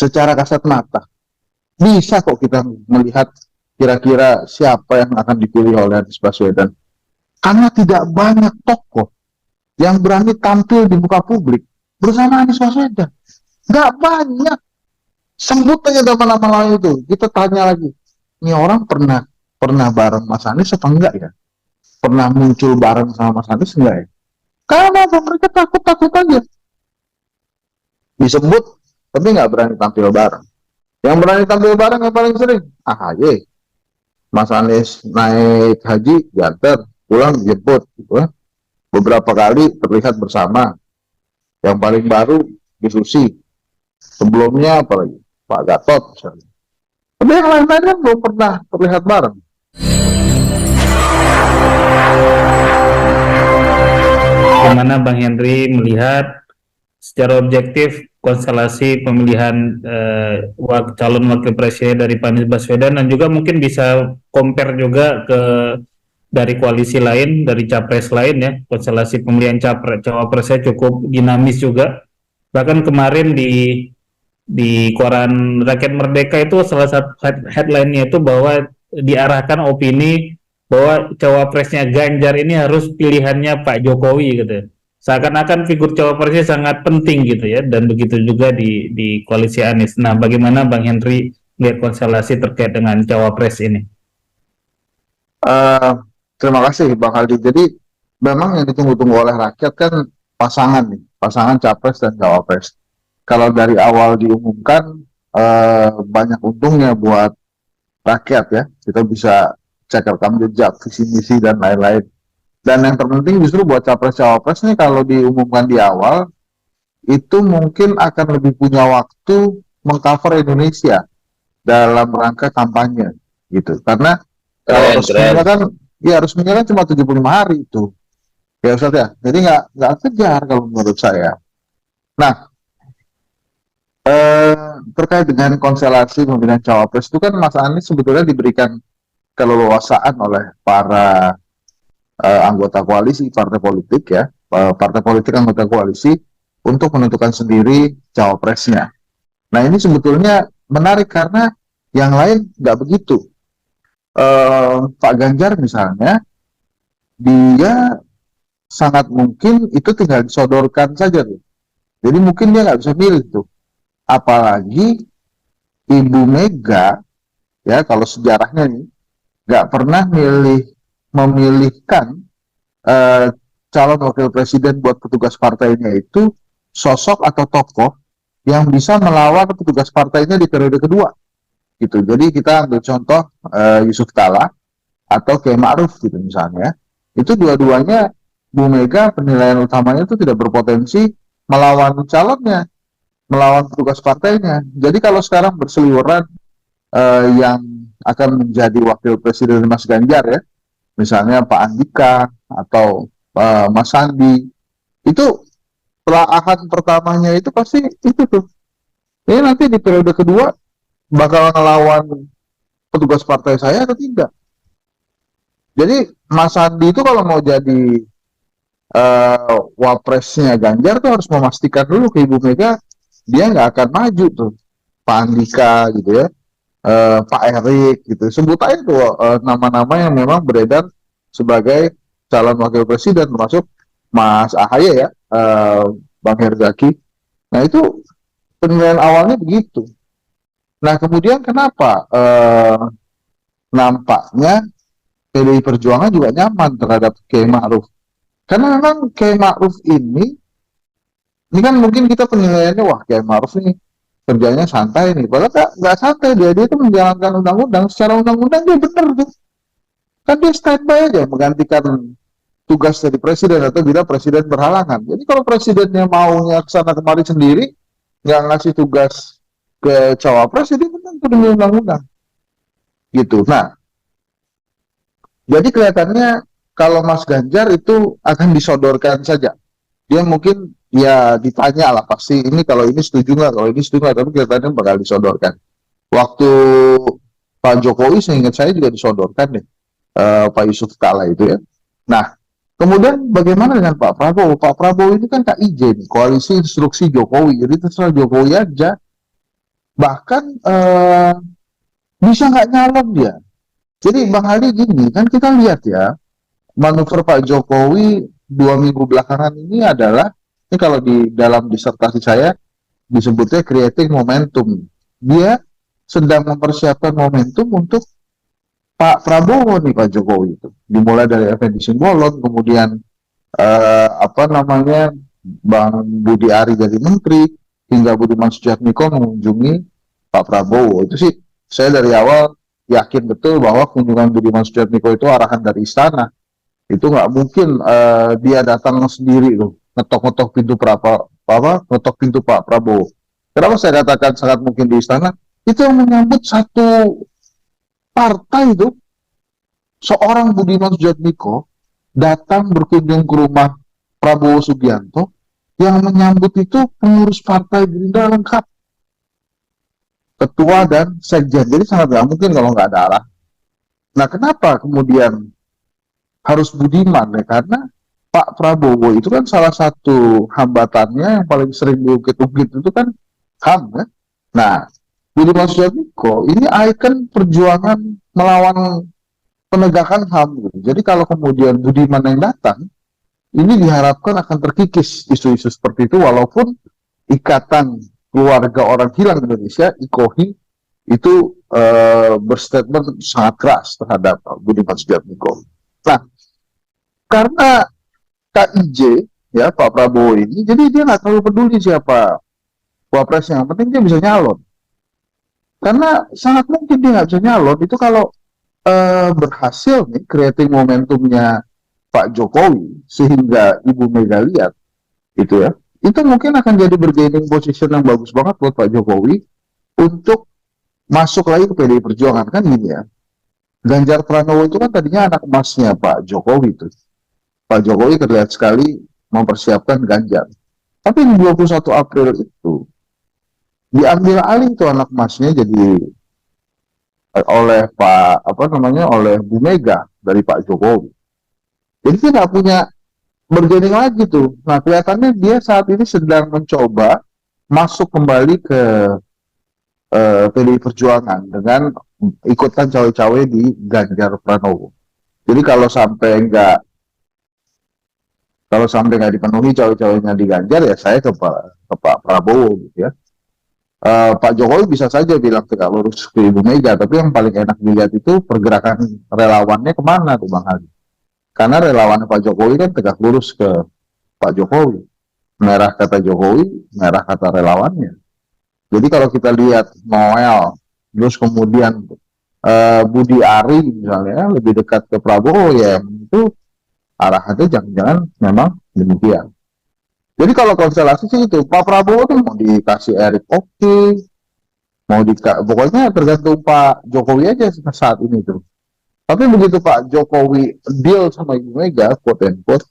secara kasat mata. Bisa kok kita melihat kira-kira siapa yang akan dipilih oleh Anies Baswedan. Karena tidak banyak tokoh yang berani tampil di muka publik bersama Anies Baswedan. Nggak banyak. Sebut aja nama-nama lain itu. Kita tanya lagi, ini orang pernah bareng Mas Anies apa enggak ya? Pernah muncul bareng sama Mas Anies enggak ya? Karena mereka takut-takut aja. Disebut, tapi nggak berani tampil bareng. Yang berani tampil bareng yang paling sering, AHY. Mas Anies naik haji, diantar, pulang dijemput. Gitu ya. Beberapa kali terlihat bersama. Yang paling baru, diskusi. Sebelumnya apalagi? Pak Gatot misalnya. Tapi yang lain-lain kan belum pernah terlihat bareng. Bagaimana Bang Henry melihat secara objektif konstelasi pemilihan calon wakil presiden dari Pak Anies Baswedan, dan juga mungkin bisa compare juga ke dari koalisi lain, dari capres lain ya, konstelasi pemilihan cawapresnya cukup dinamis juga. Bahkan kemarin di koran Rakyat Merdeka itu salah satu headline-nya itu bahwa diarahkan opini bahwa cawapresnya Ganjar ini harus pilihannya Pak Jokowi gitu. Seakan-akan figur cawapresnya sangat penting gitu ya, dan begitu juga di koalisi Anies. Nah, bagaimana Bang Henry lihat konstelasi terkait dengan cawapres ini? Terima kasih Bang Aldi. Jadi memang yang ditunggu-tunggu oleh rakyat kan pasangan capres dan cawapres. Kalau dari awal diumumkan banyak untungnya buat rakyat ya. Kita bisa cek rekam jejak, visi misi dan lain-lain. Dan yang terpenting justru buat capres-cawapres nih, kalau diumumkan di awal itu mungkin akan lebih punya waktu mengcover Indonesia dalam rangka kampanye gitu. Karena kalau resminya kan, ya resminya kan cuma 75 hari itu. Ya Ustaz ya. Jadi nggak kejar kalau menurut saya. Nah, terkait dengan konstelasi pemilihan cawapres itu kan Mas Anies sebetulnya diberikan keleluasaan oleh para anggota koalisi partai politik ya, partai politik anggota koalisi untuk menentukan sendiri cawapresnya. Nah ini sebetulnya menarik karena yang lain nggak begitu. Pak Ganjar misalnya, dia sangat mungkin itu tinggal disodorkan saja tuh. Jadi mungkin dia nggak bisa milih tuh. Apalagi Ibu Mega, ya kalau sejarahnya nih, nggak pernah memilihkan calon wakil presiden buat petugas partainya itu sosok atau tokoh yang bisa melawan petugas partainya di periode kedua gitu. Jadi kita ambil contoh Yusuf Kala atau Kiai Ma'ruf gitu misalnya, itu dua-duanya Bu Mega penilaian utamanya itu tidak berpotensi melawan calonnya, melawan petugas partainya. Jadi kalau sekarang berseliweran yang akan menjadi wakil presiden Mas Ganjar ya, misalnya Pak Andika atau Mas Sandi, itu pelaahan pertamanya itu pasti itu tuh. Ini nanti di periode kedua bakal ngelawan petugas partai saya atau tidak. Jadi Mas Sandi itu kalau mau jadi wapresnya Ganjar tuh harus memastikan dulu ke Ibu Mega dia nggak akan maju tuh. Pak Andika gitu ya, Pak Erik gitu. Sebut aja tuh nama-nama yang memang beredar sebagai calon wakil presiden, termasuk Mas AHY ya, Bang Herzaki. Nah itu penilaian awalnya begitu. Nah kemudian kenapa nampaknya PDI Perjuangan juga nyaman terhadap Kiai Ma'ruf? Karena memang Kiai Ma'ruf ini kan mungkin kita penilaiannya, wah Kiai Ma'ruf ini kerjanya santai nih. Padahal nggak santai, dia itu menjalankan undang-undang. Secara undang-undang dia benar tuh. Kan dia standby aja menggantikan tugas dari presiden atau bila presiden berhalangan. Jadi kalau presidennya maunya kesana kemari sendiri, nggak ngasih tugas ke cawapres, jadi benar demi undang-undang. Gitu. Nah, jadi kelihatannya kalau Mas Ganjar itu akan disodorkan saja. Dia mungkin ya ditanya lah pasti, ini kalau ini setuju nggak, kalau ini setuju nggak, tapi kelihatannya bakal disodorkan. Waktu Pak Jokowi seingat saya juga disodorkan deh, Pak Yusuf Kala itu ya. Nah, kemudian bagaimana dengan Pak Prabowo? Pak Prabowo ini kan KIJ nih, koalisi instruksi Jokowi, jadi terserah Jokowi aja. Bahkan bisa nggak nyalon dia. Jadi Bang Ali gini, kan kita lihat ya, manuver Pak Jokowi 2 minggu belakangan ini adalah, ini kalau di dalam disertasi saya disebutnya creating momentum. Dia sedang mempersiapkan momentum untuk Pak Prabowo nih, Pak Jokowi itu. Dimulai dari Effendi Simbolon, kemudian apa namanya, Bang Budi Ari jadi menteri, hingga Budiman Sujatmiko mengunjungi Pak Prabowo. Itu sih saya dari awal yakin betul bahwa kunjungan Budiman Sujatmiko itu arahan dari istana. Itu nggak mungkin dia datang sendiri tuh, ngetok-ngetok pintu ngetok pintu Pak Prabowo. Kenapa saya katakan sangat mungkin di istana? Itu yang menyambut satu partai itu, seorang Budiman Sujatmiko datang berkunjung ke rumah Prabowo Subianto, yang menyambut itu pengurus partai Gerindra lengkap, ketua dan sekjen. Jadi sangat nggak mungkin kalau nggak ada arah. Nah, kenapa kemudian harus Budiman ya? Karena Pak Prabowo itu kan salah satu hambatannya yang paling sering diungkit-ungkit itu kan HAM ya. Nah, Budiman Sujatmiko ini ikon perjuangan melawan penegakan HAM gitu. Jadi kalau kemudian Budiman yang datang, ini diharapkan akan terkikis isu-isu seperti itu, walaupun ikatan keluarga orang hilang Indonesia, IKOHI, itu berstatement sangat keras terhadap Budiman Sujatmiko. Nah, karena KIJ, ya Pak Prabowo ini, jadi dia nggak terlalu peduli siapa wapresnya, yang penting dia bisa nyalon. Karena sangat mungkin dia nggak bisa nyalon, itu kalau berhasil nih creating momentumnya Pak Jokowi, sehingga Ibu Mega lihat, itu ya, itu mungkin akan jadi bargaining position yang bagus banget buat Pak Jokowi untuk masuk lagi ke PDI Perjuangan. Kan gini ya, Ganjar Pranowo itu kan tadinya anak emasnya Pak Jokowi itu. Pak Jokowi terlihat sekali mempersiapkan Ganjar. Tapi di 21 April itu diambil alih tuh anak emasnya, jadi oleh oleh Bu Mega dari Pak Jokowi. Jadi dia nggak punya bergaining lagi tuh. Nah, kelihatannya dia saat ini sedang mencoba masuk kembali ke PDI Perjuangan dengan ikutkan cawe-cawe di Ganjar Pranowo. Jadi kalau sampai nggak dipenuhi cawe-cawenya di Ganjar, ya saya ke Pak Prabowo gitu ya. Pak Jokowi bisa saja bilang tegak lurus ke Ibu Mega, tapi yang paling enak dilihat itu pergerakan relawannya kemana tuh Bang Ali. Karena relawan Pak Jokowi kan tegak lurus ke Pak Jokowi. Merah kata Jokowi, merah kata relawannya. Jadi kalau kita lihat Noel, terus kemudian Budi Ari misalnya lebih dekat ke Prabowo, ya itu arahannya jangan-jangan memang demikian. Jadi kalau konstelasi sih itu, Pak Prabowo tuh mau dikasih Erick Oke, pokoknya tergantung Pak Jokowi aja saat ini tuh. Tapi begitu Pak Jokowi deal sama Ibu Mega, quote and quote,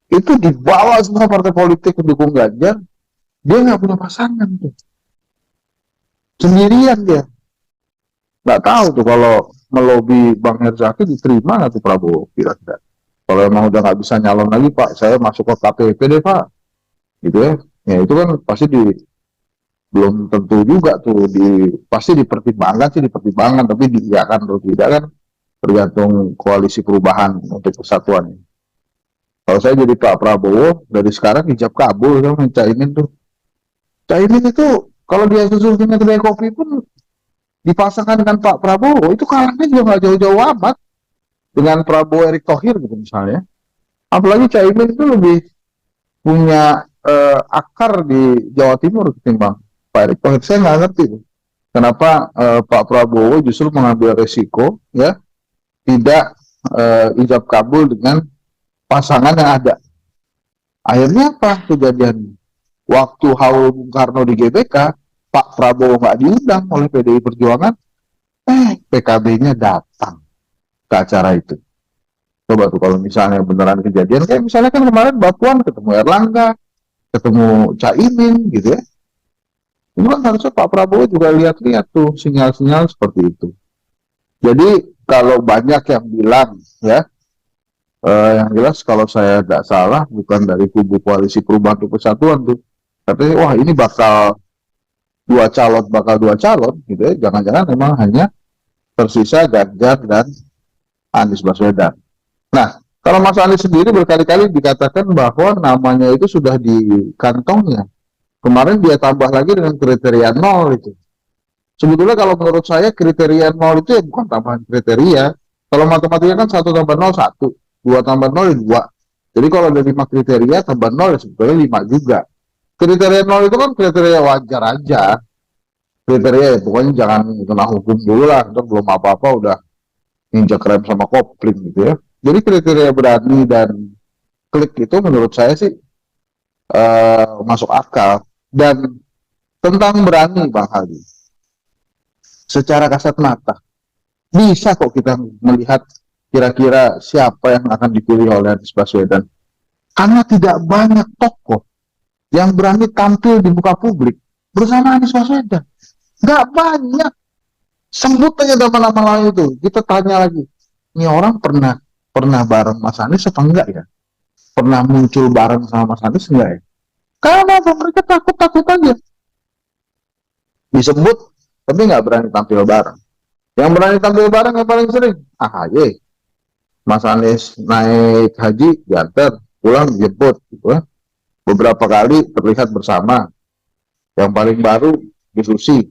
itu dibawa semua partai politik pendukung Ganjar, dia nggak punya pasangan tuh, sendirian dia. Nggak tahu tuh kalau melobi Bang Herzaki diterima nggak tuh Prabowo kira-kira. Kalau emang udah nggak bisa nyalon lagi Pak, saya masuk ke KPP deh Pak, gitu ya. Ya itu kan pasti belum tentu juga tuh, pasti dipertimbangkan, tapi diiakan atau tidak kan tergantung koalisi perubahan untuk kesatuan. Kalau saya jadi Pak Prabowo, dari sekarang hijab kabul sama Caimin tuh. Caimin itu kalau dia susulnya kedai kopi pun dipasangkan dengan Pak Prabowo, itu kalahnya juga nggak jauh-jauh amat dengan Prabowo Erick Thohir gitu misalnya. Apalagi Caimin itu lebih punya akar di Jawa Timur ketimbang Pak Erick Thohir. Saya nggak ngerti tuh, kenapa Pak Prabowo justru mengambil resiko ya tidak ijab kabul dengan pasangan yang ada. Akhirnya apa kejadian? Waktu haul Bung Karno di GBK, Pak Prabowo nggak diundang oleh PDI Perjuangan, PKB-nya datang ke acara itu. Coba tuh kalau misalnya beneran kejadian, kayak misalnya kan kemarin Mbak Puan ketemu Erlangga, ketemu Caimin gitu ya. Itu kan harusnya Pak Prabowo juga lihat-lihat tuh sinyal-sinyal seperti itu. Jadi kalau banyak yang bilang ya, yang jelas kalau saya tidak salah bukan dari kubu koalisi perubahan untuk persatuan tuh, tapi wah ini bakal dua calon bakal dua calon gitu ya, jangan-jangan memang hanya tersisa Ganjar dan Anies Baswedan. Nah, kalau Mas Anies sendiri berkali-kali dikatakan bahwa namanya itu sudah di kantongnya. Kemarin dia tambah lagi dengan kriteria nol itu. Sebetulnya kalau menurut saya kriteria nol itu ya bukan tambahan kriteria. Kalau matematika kan 1 tambah 0 1, 2 tambah 0 ya 2. Jadi kalau ada 5 kriteria tambah 0 ya sebetulnya 5 juga. Kriteria nol itu kan kriteria wajar aja. Kriteria ya pokoknya jangan kena hukum dulu lah. Itu belum apa-apa udah injak rem sama kopling gitu ya. Jadi kriteria berani dan klik itu menurut saya sih masuk akal. Dan tentang berani Bang Hadi, secara kasat mata bisa kok kita melihat kira-kira siapa yang akan dipilih oleh Anies Baswedan. Karena tidak banyak tokoh yang berani tampil di muka publik bersama Anies Baswedan. Nggak banyak. Sebut aja nama-nama lain itu. Kita tanya lagi, ini orang pernah bareng Mas Anies apa enggak ya? Pernah muncul bareng sama Mas Anies enggak ya? Karena mereka takut-takut aja. Disebut, tapi nggak berani tampil bareng. Yang berani tampil bareng yang paling sering, AHY. Mas Anies naik haji, diantar, pulang dijemput. Gitu ya. Beberapa kali terlihat bersama. Yang paling baru, diskusi.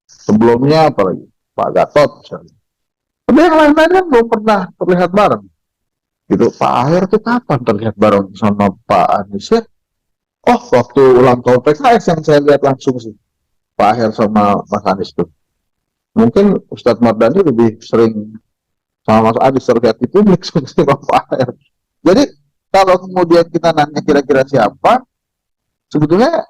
Sebelumnya apalagi? Pak Gatot misalnya. Tapi yang lain-lain kan belum pernah terlihat bareng. Gitu. Pak Aher tuh kapan terlihat bareng sama Pak Anies ya? Oh, waktu ulang tahun PKS yang saya lihat langsung sih. Pak Aher sama Mas Anies tuh. Mungkin Ustadz Mardani lebih sering sama Mas Anies terlihat di publik seperti Pak Aher. Jadi kalau kemudian kita nanya kira-kira siapa, sebetulnya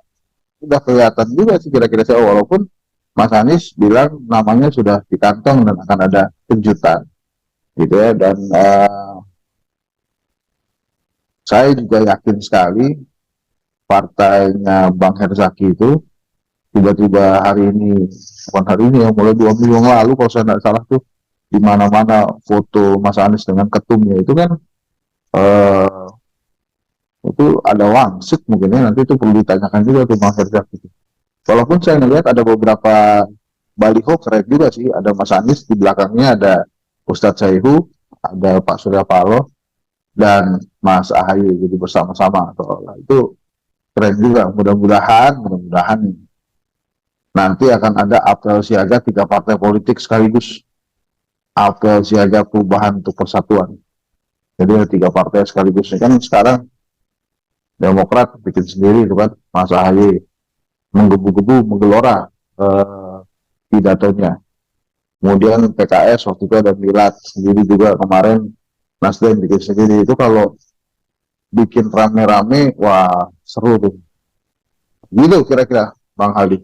udah kelihatan juga sih kira-kira siapa, walaupun Mas Anies bilang namanya sudah di kantong dan akan ada kejutan gitu ya. Dan saya juga yakin sekali partainya Bang Herzaki itu tiba-tiba hari ini, bukan hari ini ya, mulai 2 minggu yang lalu kalau saya tidak salah tuh, di mana-mana foto Mas Anies dengan ketumnya itu kan itu ada wangsit mungkin ya, nanti itu perlu ditanyakan juga ke Bang Herzaki. Walaupun saya melihat ada beberapa baliho keren juga sih, ada Mas Anies, di belakangnya ada Ustadz Saihu, ada Pak Surya Paloh, dan Mas Ahaye, jadi bersama-sama. Itu keren juga, mudah-mudahan nanti akan ada apel siaga 3 partai politik sekaligus, apel siaga perubahan untuk persatuan. Jadi ada 3 partai sekaligus. Kan sekarang Demokrat bikin sendiri itu kan, Mas Ahaye menggebu-gebu, menggelora pidatonya. Kemudian PKS waktu itu ada Milad sendiri juga kemarin, Nasdem bikin sendiri. Itu kalau bikin rame-rame, wah seru tuh. Gitu kira-kira Bang Haldi.